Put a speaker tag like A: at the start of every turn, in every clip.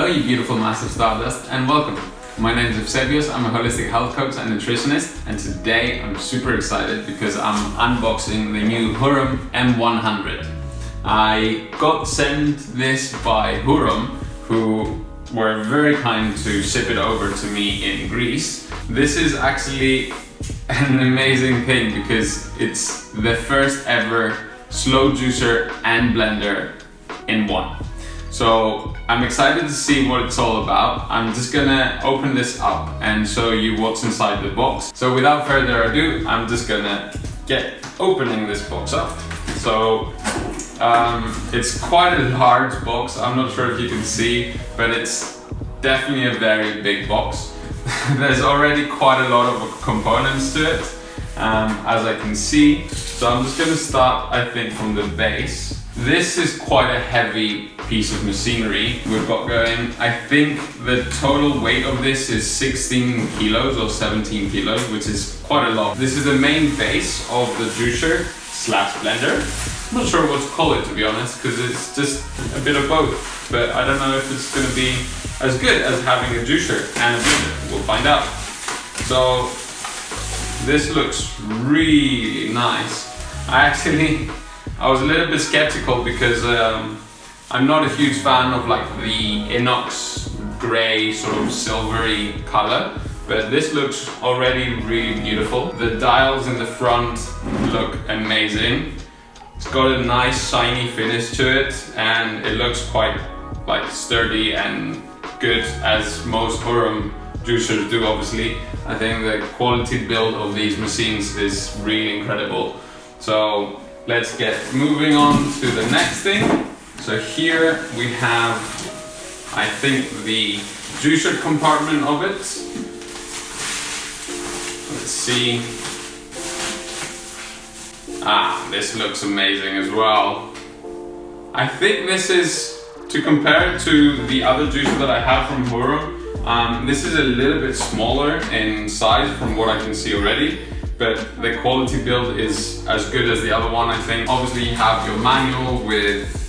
A: Hello you beautiful massive stardust and welcome. My name is Eusebius, I'm a holistic health coach and nutritionist, and today I'm super excited because I'm unboxing the new Hurom M100. I got sent this by Hurom, who were very kind to ship it over to me in Greece. This is actually an amazing thing because it's the first ever slow juicer and blender in one. So I'm excited to see what it's all about. I'm just gonna open this up and show you what's inside the box. So without further ado, I'm just gonna get opening this box up. So it's quite a large box. I'm not sure if you can see, but it's definitely a very big box. There's already quite a lot of components to it, as I can see. So I'm just gonna start, I think, from the base. This is quite a heavy piece of machinery we've got going. I think the total weight of this is 16 kilos or 17 kilos, which is quite a lot. This is the main base of the juicer slash blender. I'm not sure what to call it, to be honest, because it's just a bit of both. But I don't know if it's going to be as good as having a juicer and a blender. We'll find out. So this looks really nice. I was a little bit skeptical because I'm not a huge fan of like the inox grey sort of silvery color, but this looks already really beautiful. The dials in the front look amazing. It's got a nice shiny finish to it and it looks quite like sturdy and good, as most Hurom juicers do, obviously. I think the quality build of these machines is really incredible. So let's get moving on to the next thing. So here we have, I think, the juicer compartment of it. Let's see. This looks amazing as well. I think this is, to compare it to the other juicer that I have from Hurom, this is a little bit smaller in size from what I can see already. But the quality build is as good as the other one, I think. Obviously you have your manual with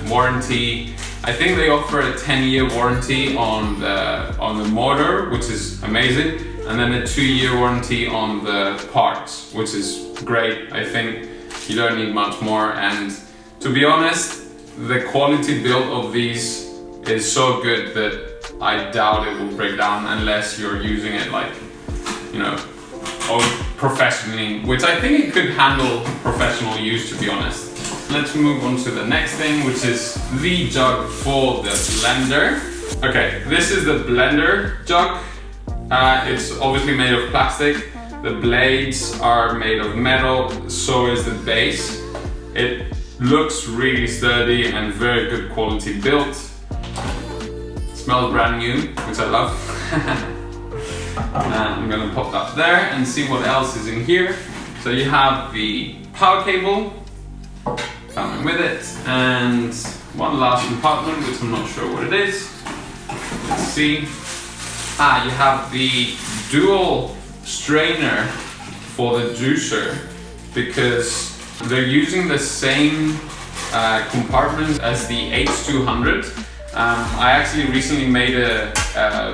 A: warranty. I think they offer a 10-year warranty on the motor, which is amazing, and then a 2-year warranty on the parts, which is great. I think you don't need much more, and to be honest, the quality build of these is so good that I doubt it will break down unless you're using it like, you know, professionally, which I think it could handle professional use, to be honest. Let's move on to the next thing, which is the jug for the blender. Okay, this is the blender jug. It's obviously made of plastic. The blades are made of metal, so is the base. It looks really sturdy and very good quality built. Smells brand new, which I love. I'm gonna pop that there and see what else is in here. So you have the power cable coming with it, and one last compartment which I'm not sure what it is. Let's see. You have the dual strainer for the juicer because they're using the same compartments as the H200. I actually recently made a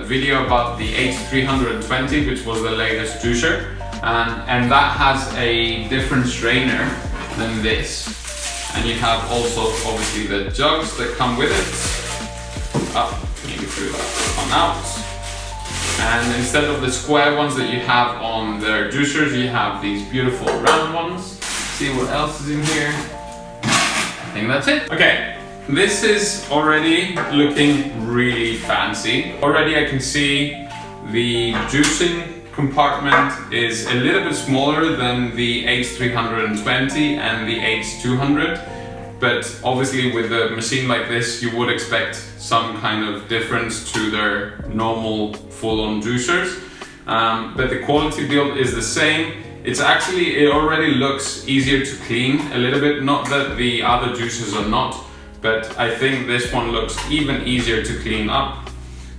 A: video about the H320, which was the latest juicer, and that has a different strainer than this. And you have also obviously the jugs that come with it. Maybe through that one out. And instead of the square ones that you have on their juicers, you have these beautiful round ones. See what else is in here. I think that's it. Okay. This is already looking really fancy. Already I can see the juicing compartment is a little bit smaller than the H320 and the H200, but obviously with a machine like this you would expect some kind of difference to their normal full-on juicers, but the quality build is the same. It already looks easier to clean a little bit, not that the other juicers are not, but I think this one looks even easier to clean up.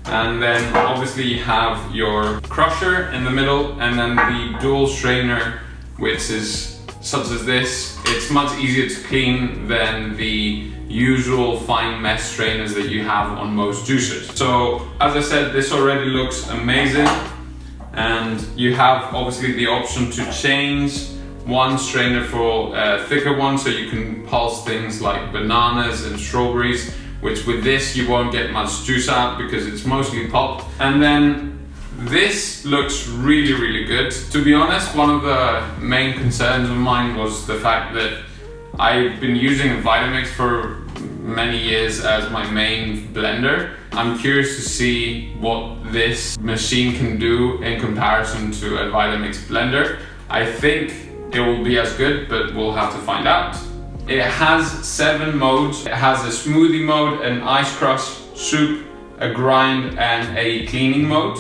A: And then obviously you have your crusher in the middle, and then the dual strainer, which is such as this, it's much easier to clean than the usual fine mesh strainers that you have on most juicers. So as I said, this already looks amazing, and you have obviously the option to change one strainer for a thicker one, so you can pulse things like bananas and strawberries, which with this you won't get much juice out because it's mostly pulp. And then this looks really, really good. To be honest, one of the main concerns of mine was the fact that I've been using a Vitamix for many years as my main blender. I'm curious to see what this machine can do in comparison to a Vitamix blender. I think it will be as good, but we'll have to find out. It has 7 modes. It has a smoothie mode, an ice crush, soup, a grind, and a cleaning mode.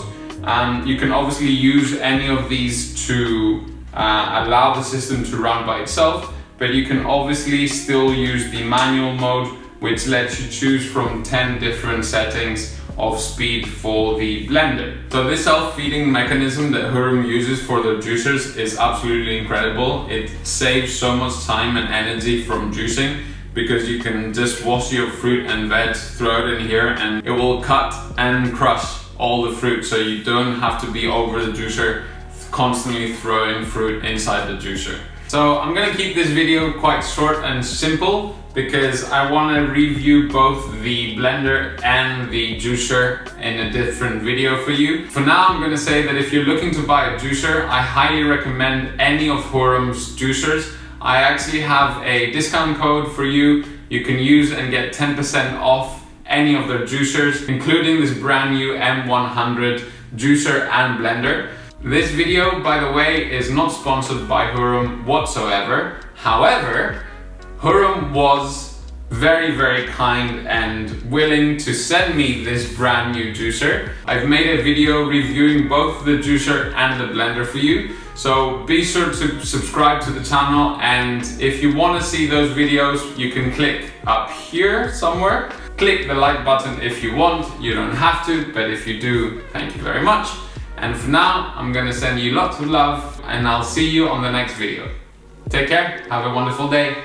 A: You can obviously use any of these to allow the system to run by itself, but you can obviously still use the manual mode, which lets you choose from 10 different settings of speed for the blender. So this self-feeding mechanism that Hurom uses for their juicers is absolutely incredible. It saves so much time and energy from juicing, because you can just wash your fruit and veg, throw it in here, and it will cut and crush all the fruit, so you don't have to be over the juicer constantly throwing fruit inside the juicer. So I'm gonna keep this video quite short and simple because I want to review both the blender and the juicer in a different video for you. For now, I'm gonna say that if you're looking to buy a juicer, I highly recommend any of Hurom's juicers. I actually have a discount code for you. You can use and get 10% off any of their juicers, including this brand new M100 juicer and blender. This video, by the way, is not sponsored by Hurom whatsoever. However, Hurom was very, very kind and willing to send me this brand new juicer. I've made a video reviewing both the juicer and the blender for you. So be sure to subscribe to the channel, and if you want to see those videos, you can click up here somewhere. Click the like button if you want. You don't have to, but if you do, thank you very much. And for now, I'm gonna send you lots of love, and I'll see you on the next video. Take care, have a wonderful day.